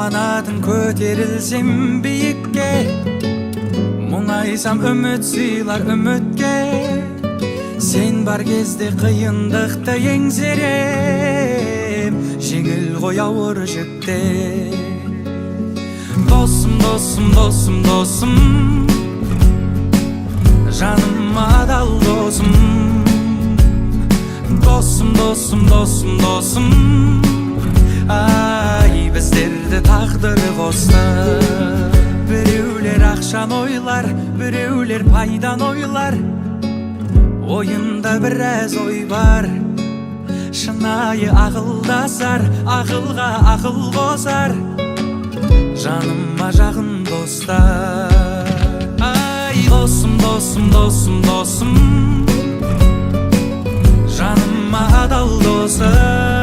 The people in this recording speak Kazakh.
Қуанатын көтерілсем биікке, мұңайсам үміт сыйлар үмітке. Сен бар кезде қиындықты еңсерем, жеңіл ғой ауыр жүкте. Досым, досым, досым, досым, жаныма адал досым. Досым, досым, досым, досым, ай, біздерді тағдыры қосты. Біреулер ақшан ойлар, біреулер пайдан ойлар. Ойында біраз ой бар, шынайы ақылдасар, ақылға ақыл қосар. Жаныма жақын достар. Ай, досым, досым, досым, досым, жаныма адал досым.